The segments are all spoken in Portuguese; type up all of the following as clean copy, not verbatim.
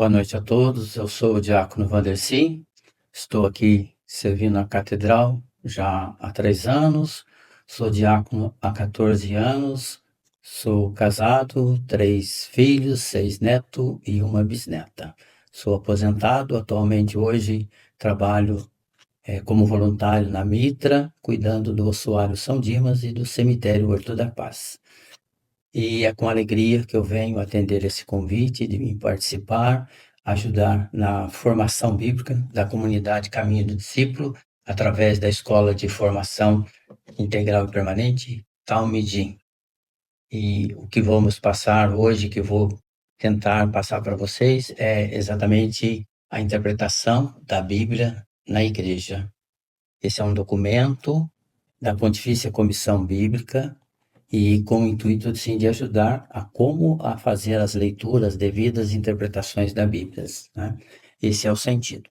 Boa noite a todos. Eu sou o diácono Vandercy. Estou aqui servindo a catedral já há 3 anos. Sou diácono há 14 anos. Sou casado, 3 filhos, 6 netos e uma bisneta. Sou aposentado. Atualmente, hoje, trabalho como voluntário na Mitra, cuidando do Ossuário São Dimas e do Cemitério Horto da Paz. E é com alegria que eu venho atender esse convite de me participar, ajudar na formação bíblica da comunidade Caminho do Discípulo, através da Escola de Formação Integral e Permanente, Talmidim. E o que vamos passar hoje, que eu vou tentar passar para vocês, é exatamente a interpretação da Bíblia na igreja. Esse é um documento da Pontifícia Comissão Bíblica, e com o intuito sim, de ajudar a fazer as leituras devidas interpretações da Bíblia, né? Esse é o sentido.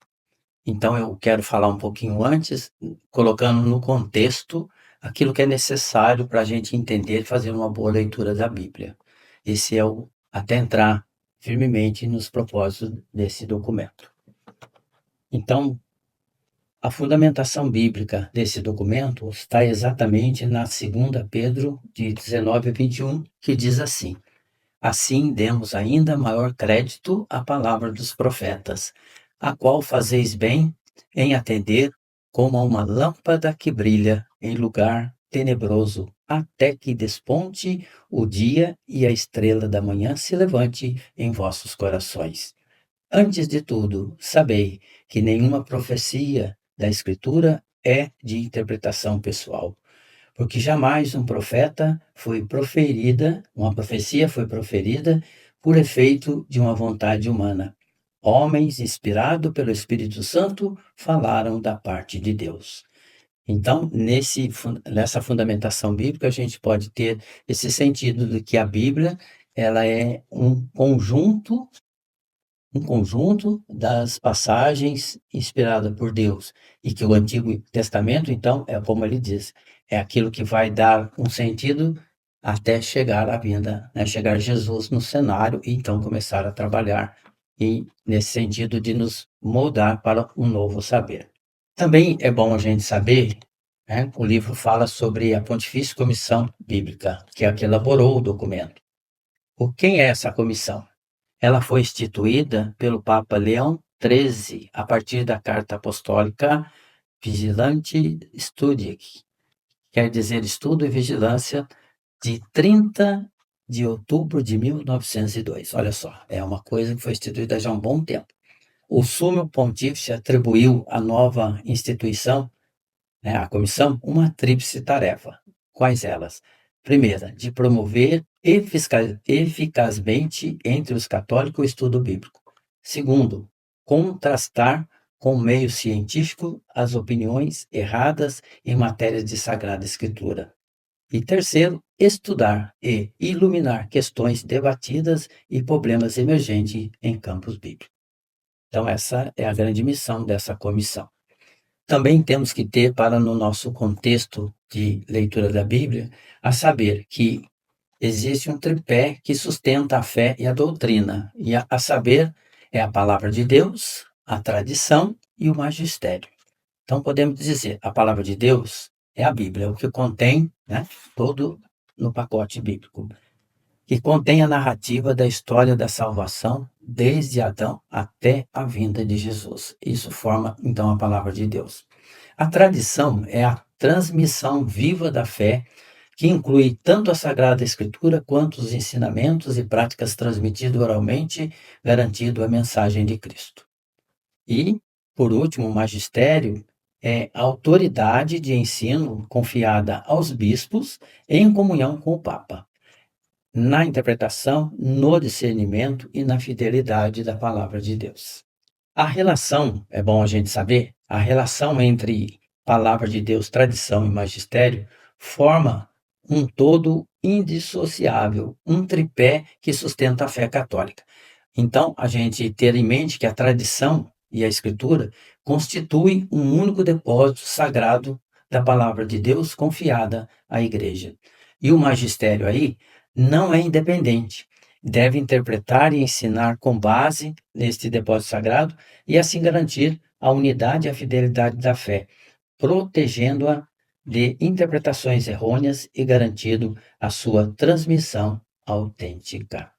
Então eu quero falar um pouquinho antes, colocando no contexto aquilo que é necessário para a gente entender e fazer uma boa leitura da Bíblia. Esse é até entrar firmemente nos propósitos desse documento. Então, a fundamentação bíblica desse documento está exatamente na 2 Pedro, de 19 a 21, que diz assim: assim demos ainda maior crédito à palavra dos profetas, a qual fazeis bem em atender como a uma lâmpada que brilha em lugar tenebroso, até que desponte o dia e a estrela da manhã se levante em vossos corações. Antes de tudo, sabei que nenhuma profecia da Escritura é de interpretação pessoal, porque jamais uma profecia foi proferida por efeito de uma vontade humana. Homens, inspirados pelo Espírito Santo, falaram da parte de Deus. Então, nessa fundamentação bíblica, a gente pode ter esse sentido de que a Bíblia ela é um conjunto das passagens inspiradas por Deus, e que o Antigo Testamento, então, é como ele diz, é aquilo que vai dar um sentido até chegar à vinda, né? Chegar Jesus no cenário e então começar a trabalhar, e nesse sentido de nos moldar para um novo saber. Também é bom a gente saber, né? O livro fala sobre a Pontifícia Comissão Bíblica, que é a que elaborou o documento. Quem é essa comissão? Ela foi instituída pelo Papa Leão XIII, a partir da Carta Apostólica Vigilante Studiec, quer dizer estudo e vigilância, de 30 de outubro de 1902. Olha só, é uma coisa que foi instituída já há um bom tempo. O Sumo Pontífice atribuiu à nova instituição, né, à comissão, uma tríplice tarefa. Quais elas? Primeira, de promover eficazmente entre os católicos o estudo bíblico. Segundo, contrastar com o meio científico as opiniões erradas em matéria de Sagrada Escritura. E terceiro, estudar e iluminar questões debatidas e problemas emergentes em campos bíblicos. Então, essa é a grande missão dessa comissão. Também temos que ter, para no nosso contexto de leitura da Bíblia, a saber que existe um tripé que sustenta a fé e a doutrina, e a saber, é a palavra de Deus, a tradição e o magistério. Então, podemos dizer, a palavra de Deus é a Bíblia, o que contém, né, todo no pacote bíblico, que contém a narrativa da história da salvação, desde Adão até a vinda de Jesus. Isso forma, então, a palavra de Deus. A tradição é a transmissão viva da fé, que inclui tanto a Sagrada Escritura quanto os ensinamentos e práticas transmitidos oralmente, garantindo a mensagem de Cristo. E, por último, o magistério é a autoridade de ensino confiada aos bispos em comunhão com o Papa, na interpretação, no discernimento e na fidelidade da palavra de Deus. A relação, é bom a gente saber, a relação entre palavra de Deus, tradição e magistério forma um todo indissociável, um tripé que sustenta a fé católica. Então, a gente ter em mente que a tradição e a escritura constituem um único depósito sagrado da palavra de Deus confiada à igreja. E o magistério aí não é independente. deve interpretar e ensinar com base neste depósito sagrado e assim garantir a unidade e a fidelidade da fé, protegendo-a de interpretações errôneas e garantindo a sua transmissão autêntica.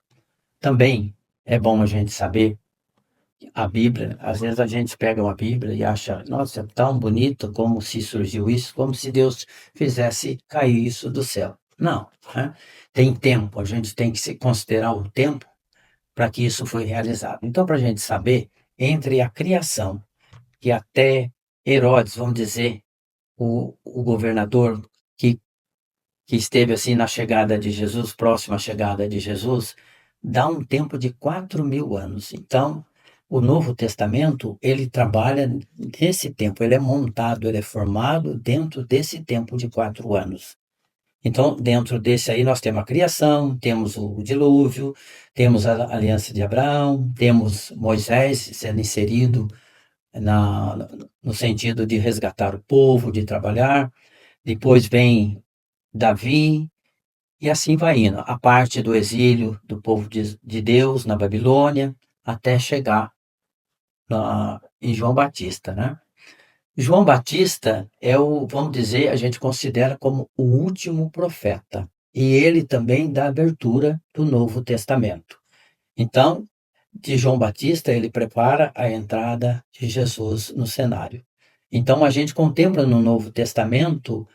Também é bom a gente saber a Bíblia, às vezes a gente pega uma Bíblia e acha, nossa, é tão bonito, como se surgiu isso, como se Deus fizesse cair isso do céu. Não, né? Tem tempo, a gente tem que se considerar o tempo para que isso foi realizado. Então, para a gente saber, entre a criação e até Herodes, vamos dizer, o governador que, que esteve assim na chegada de Jesus, próximo à chegada de Jesus, dá um tempo de 4.000 anos. Então, o Novo Testamento, ele trabalha nesse tempo, ele é montado, ele é formado dentro desse tempo de 4 anos. Então, dentro desse aí, nós temos a criação, temos o dilúvio, temos a aliança de Abraão, temos Moisés sendo inserido na, no sentido de resgatar o povo, de trabalhar. Depois vem Davi, e assim vai indo. A parte do exílio do povo de Deus na Babilônia, até chegar em João Batista, né? João Batista é vamos dizer, a gente considera como o último profeta. E ele também dá abertura do Novo Testamento. Então, de João Batista, ele prepara a entrada de Jesus no cenário. Então, a gente contempla no Novo Testamento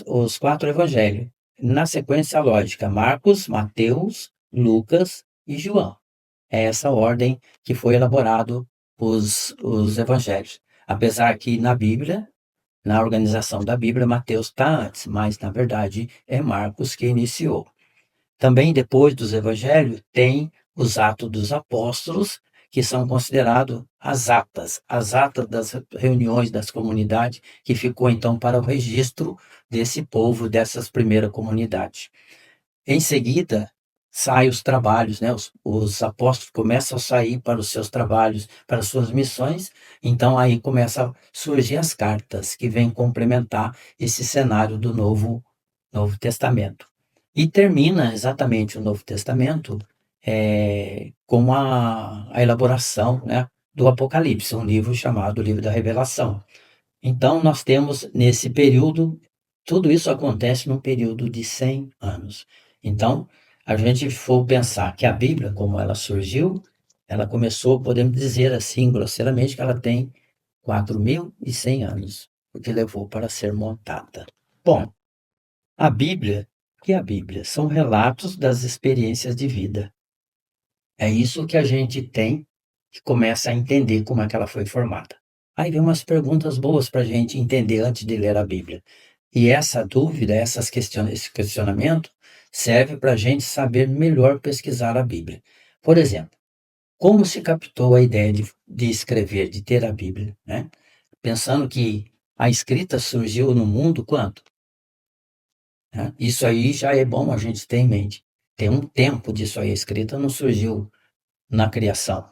os 4 evangelhos, na sequência lógica: Marcos, Mateus, Lucas e João. É essa ordem que foi elaborado os evangelhos. Apesar que na Bíblia, na organização da Bíblia, Mateus está antes, mas na verdade é Marcos que iniciou. Também depois dos evangelhos tem os Atos dos Apóstolos, que são considerados as atas das reuniões das comunidades, que ficou então para o registro desse povo, dessas primeiras comunidades. Em seguida, saem os trabalhos, né? Os apóstolos começam a sair para os seus trabalhos, para as suas missões, então aí começam a surgir as cartas, que vêm complementar esse cenário do Novo Testamento. E termina exatamente o Novo Testamento com a elaboração, né, do Apocalipse, um livro chamado Livro da Revelação. Então, nós temos nesse período, tudo isso acontece num período de 100 anos. Então, a gente for pensar que a Bíblia, como ela surgiu, ela começou, podemos dizer assim, grosseiramente, que ela tem 4.100 anos, porque levou para ser montada. Bom, a Bíblia, o que é a Bíblia? São relatos das experiências de vida. É isso que a gente tem que começa a entender como é que ela foi formada. Aí vem umas perguntas boas para a gente entender antes de ler a Bíblia. E essa dúvida, esse questionamento, serve para a gente saber melhor pesquisar a Bíblia. Por exemplo, como se captou a ideia de escrever, de ter a Bíblia, né? Pensando que a escrita surgiu no mundo quando? Né? Isso aí já é bom a gente ter em mente. Tem um tempo disso aí, a escrita não surgiu na criação.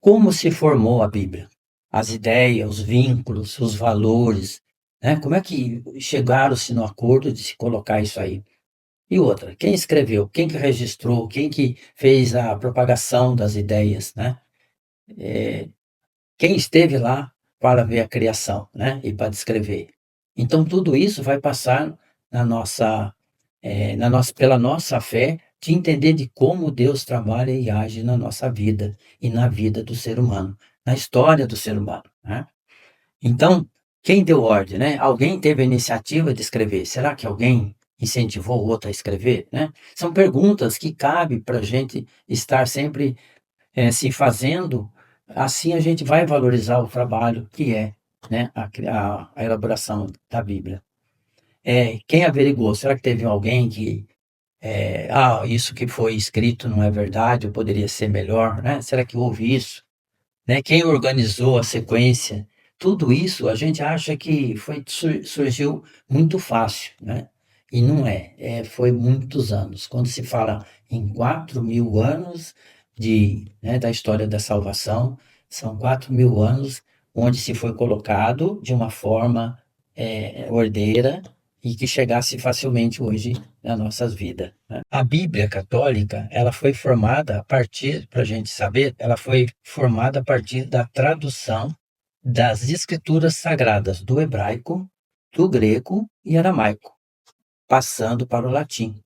Como se formou a Bíblia? As ideias, os vínculos, os valores, né? Como é que chegaram-se no acordo de se colocar isso aí? E outra, quem escreveu? Quem que registrou? Quem que fez a propagação das ideias, né? Quem esteve lá para ver a criação, né? E para descrever. Então, tudo isso vai passar na nossa, pela nossa fé, de entender de como Deus trabalha e age na nossa vida e na vida do ser humano, na história do ser humano, né? Então, quem deu ordem, né? Alguém teve a iniciativa de escrever. Será que alguém incentivou o outro a escrever, né? São perguntas que cabe para a gente estar sempre se fazendo. Assim a gente vai valorizar o trabalho que é, né, a elaboração da Bíblia. Quem averigou? Será que teve alguém que isso que foi escrito não é verdade, ou poderia ser melhor, né? Será que houve isso? Né? Quem organizou a sequência? Tudo isso a gente acha que surgiu muito fácil, né? E não foi muitos anos. Quando se fala em 4.000 anos da história da salvação, são 4.000 anos onde se foi colocado de uma forma ordeira e que chegasse facilmente hoje nas nossas vidas, né? A Bíblia Católica, ela foi formada a partir, para a gente saber, ela foi formada a partir da tradução das escrituras sagradas do hebraico, do grego e aramaico, passando para o latim.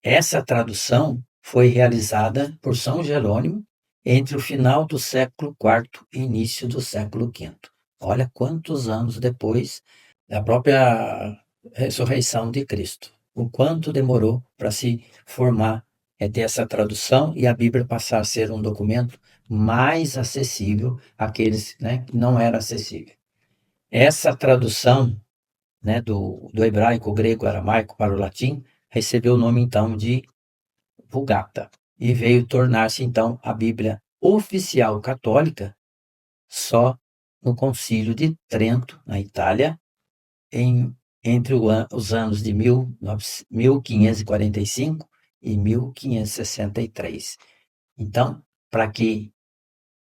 Essa tradução foi realizada por São Jerônimo entre o final do século IV e início do século V. Olha quantos anos depois da própria ressurreição de Cristo. O quanto demorou para se formar, ter essa tradução e a Bíblia passar a ser um documento mais acessível àqueles, né, que não era acessível. Essa tradução, né, do hebraico, grego, aramaico para o latim recebeu o nome então de Vulgata e veio tornar-se então a Bíblia oficial católica só no Concílio de Trento, na Itália, entre os anos de 1545 e 1563. Então, para que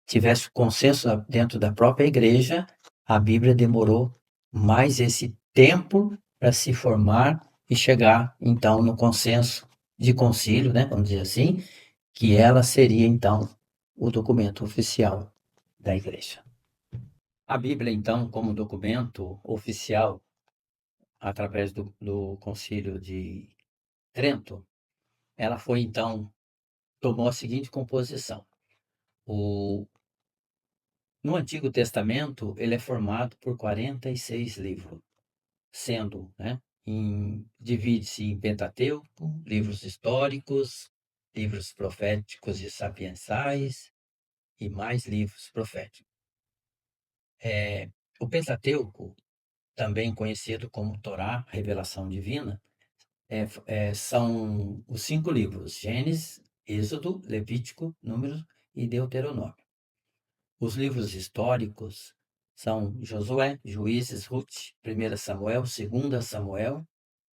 tivesse consenso dentro da própria igreja, a Bíblia demorou mais esse tempo para se formar e chegar, então, no consenso de concílio, né, vamos dizer assim, que ela seria, então, o documento oficial da igreja. A Bíblia, então, como documento oficial, através do Concílio de Trento, ela foi, então, tomou a seguinte composição. No Antigo Testamento, ele é formado por 46 livros, sendo, né, divide-se em Pentateuco, livros históricos, livros proféticos e sapiensais e mais livros proféticos. O Pentateuco, também conhecido como Torá, Revelação Divina, são os 5 livros: Gênesis, Êxodo, Levítico, Números e Deuteronômio. Os livros históricos são Josué, Juízes, Ruth, 1 Samuel, 2 Samuel,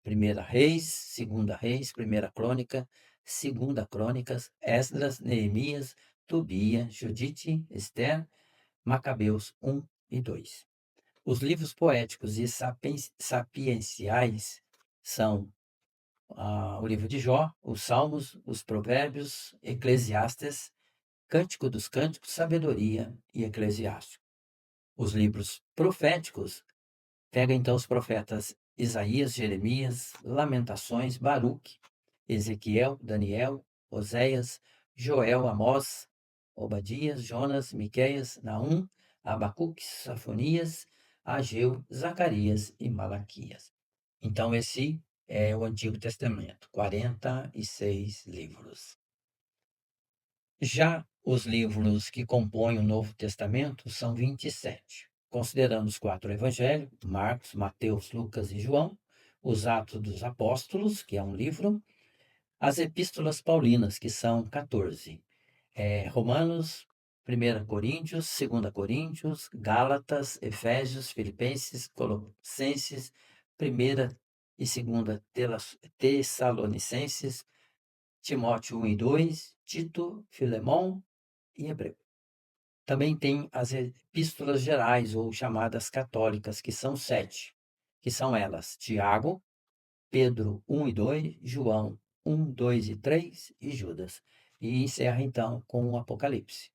1 Reis, 2 Reis, 1 Crônica, 2 Crônicas, Esdras, Neemias, Tobia, Judite, Esther, Macabeus 1 e 2. Os livros poéticos e sapienciais são o livro de Jó, os Salmos, os Provérbios, Eclesiastes, Cântico dos Cânticos, Sabedoria e Eclesiástico. Os livros proféticos pega então os profetas Isaías, Jeremias, Lamentações, Baruque, Ezequiel, Daniel, Oséias, Joel, Amós, Obadias, Jonas, Miqueias, Naum, Abacuque, Safonias, Ageu, Zacarias e Malaquias. Então esse é o Antigo Testamento, 46 livros. Já os livros que compõem o Novo Testamento são 27, considerando os 4 evangelhos, Marcos, Mateus, Lucas e João, os Atos dos Apóstolos, que é um livro, as Epístolas Paulinas, que são 14, Romanos, 1 Coríntios, 2 Coríntios, Gálatas, Efésios, Filipenses, Colossenses, 1 e 2 Tessalonicenses, Timóteo 1 e 2, Tito, Filemão e Hebreu. Também tem as epístolas gerais, ou chamadas católicas, que são 7, que são elas: Tiago, Pedro 1 e 2, João 1, 2 e 3 e Judas. E encerra então com o Apocalipse,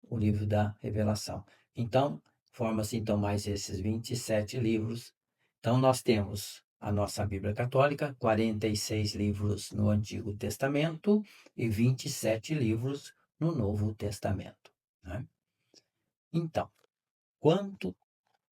o livro da Revelação. Então, forma-se então mais esses 27 livros. Então, nós temos a nossa Bíblia Católica, 46 livros no Antigo Testamento e 27 livros no Novo Testamento, né? Então, quanto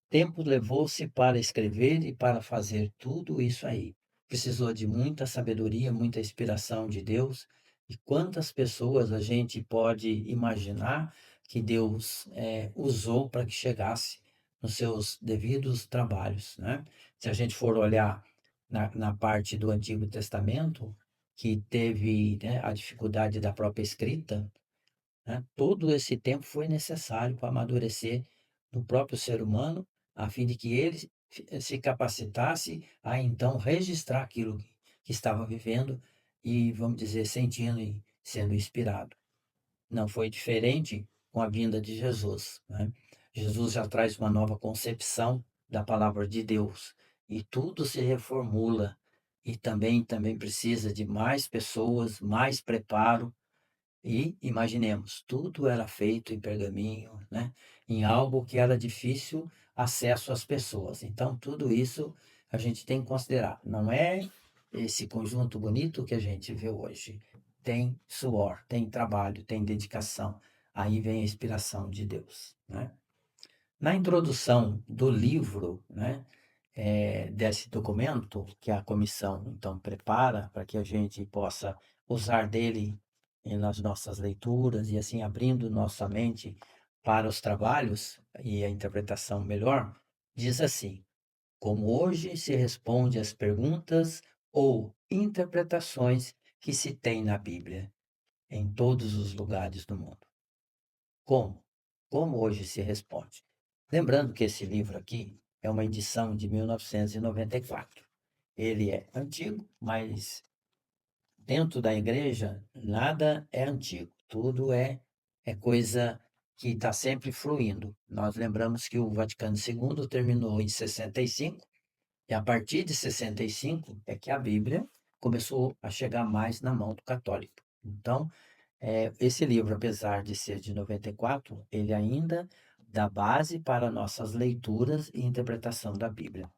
tempo levou-se para escrever e para fazer tudo isso aí? Precisou de muita sabedoria, muita inspiração de Deus. E quantas pessoas a gente pode imaginar que Deus usou para que chegasse nos seus devidos trabalhos, né? Se a gente for olhar na parte do Antigo Testamento, que teve, né, a dificuldade da própria escrita, né? Todo esse tempo foi necessário para amadurecer no próprio ser humano, a fim de que ele se capacitasse a então registrar aquilo que estava vivendo e, vamos dizer, sentindo e sendo inspirado. Não foi diferente com a vinda de Jesus, né? Jesus já traz uma nova concepção da palavra de Deus e tudo se reformula, e também precisa de mais pessoas, mais preparo. E imaginemos, tudo era feito em pergaminho, né? Em algo que era difícil acesso às pessoas. Então, tudo isso a gente tem que considerar. Não é esse conjunto bonito que a gente vê hoje. Tem suor, tem trabalho, tem dedicação. Aí vem a inspiração de Deus, né? Na introdução do livro, né, desse documento que a comissão então prepara para que a gente possa usar dele nas nossas leituras e assim abrindo nossa mente para os trabalhos e a interpretação melhor, diz assim: como hoje se responde às perguntas ou interpretações que se tem na Bíblia em todos os lugares do mundo. Como? Como hoje se responde? Lembrando que esse livro aqui é uma edição de 1994. Ele é antigo, mas dentro da igreja nada é antigo, tudo é coisa que está sempre fluindo. Nós lembramos que o Vaticano II terminou em 65, e a partir de 65 é que a Bíblia começou a chegar mais na mão do católico. Então, esse livro, apesar de ser de 94, ele ainda dá base para nossas leituras e interpretação da Bíblia.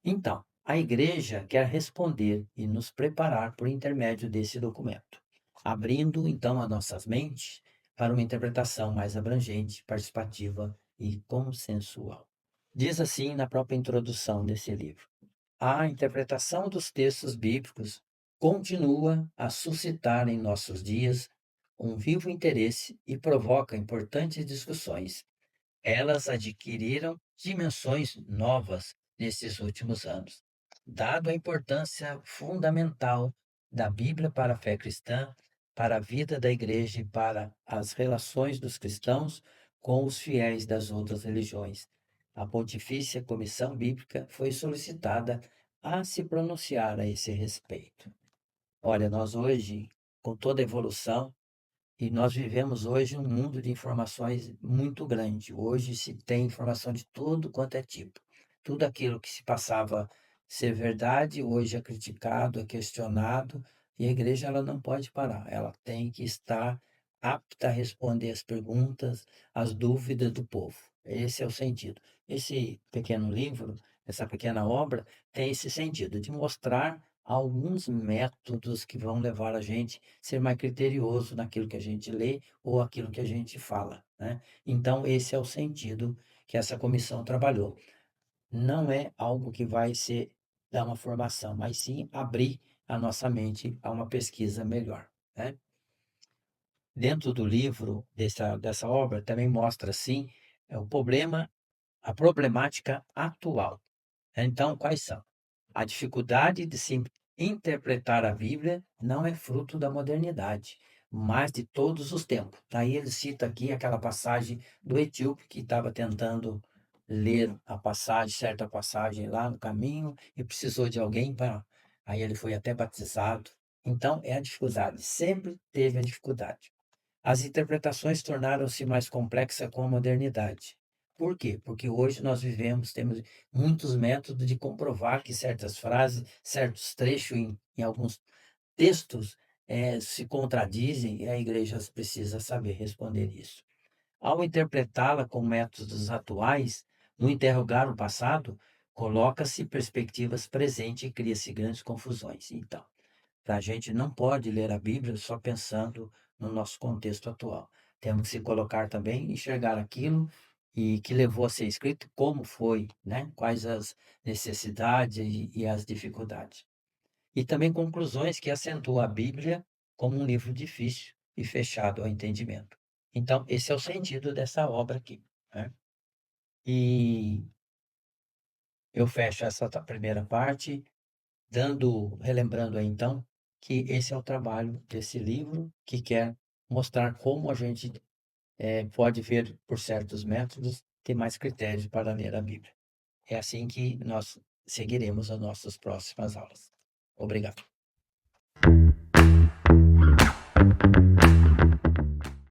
Então, a Igreja quer responder e nos preparar por intermédio desse documento, abrindo então as nossas mentes para uma interpretação mais abrangente, participativa e consensual. Diz assim na própria introdução desse livro: a interpretação dos textos bíblicos continua a suscitar em nossos dias um vivo interesse e provoca importantes discussões. Elas adquiriram dimensões novas nesses últimos anos, dado a importância fundamental da Bíblia para a fé cristã, para a vida da igreja e para as relações dos cristãos com os fiéis das outras religiões. A Pontifícia Comissão Bíblica foi solicitada a se pronunciar a esse respeito. Olha, nós hoje, com toda a evolução, e nós vivemos hoje um mundo de informações muito grande. Hoje se tem informação de tudo quanto é tipo. Tudo aquilo que se passava ser verdade, hoje é criticado, é questionado, e a igreja ela não pode parar. Ela tem que estar apta a responder as perguntas, as dúvidas do povo. Esse é o sentido. Esse pequeno livro, essa pequena obra, tem esse sentido de mostrar alguns métodos que vão levar a gente a ser mais criterioso naquilo que a gente lê ou aquilo que a gente fala, né? Então, esse é o sentido que essa comissão trabalhou. Não é algo que vai ser dar uma formação, mas sim abrir a nossa mente a uma pesquisa melhor, né? Dentro do livro, dessa obra, também mostra, assim, o problema, a problemática atual. Então, quais são? A dificuldade de se interpretar a Bíblia não é fruto da modernidade, mas de todos os tempos. Daí ele cita aqui aquela passagem do etíope que estava tentando ler a passagem, certa passagem lá no caminho e precisou de alguém para. Aí ele foi até batizado. Então, é a dificuldade, sempre teve a dificuldade. As interpretações tornaram-se mais complexas com a modernidade. Por quê? Porque hoje nós temos muitos métodos de comprovar que certas frases, certos trechos em alguns textos se contradizem e a igreja precisa saber responder isso. Ao interpretá-la com métodos atuais, no interrogar o passado, coloca-se perspectivas presentes e cria-se grandes confusões. Então, a gente não pode ler a Bíblia só pensando no nosso contexto atual. Temos que se colocar também, enxergar aquilo e que levou a ser escrito, como foi, né? Quais as necessidades e as dificuldades. E também conclusões que acentuam a Bíblia como um livro difícil e fechado ao entendimento. Então, esse é o sentido dessa obra aqui, né? E eu fecho essa primeira parte relembrando aí então, que esse é o trabalho desse livro, que quer mostrar como a gente pode ver por certos métodos, ter mais critérios para ler a Bíblia. É assim que nós seguiremos as nossas próximas aulas. Obrigado.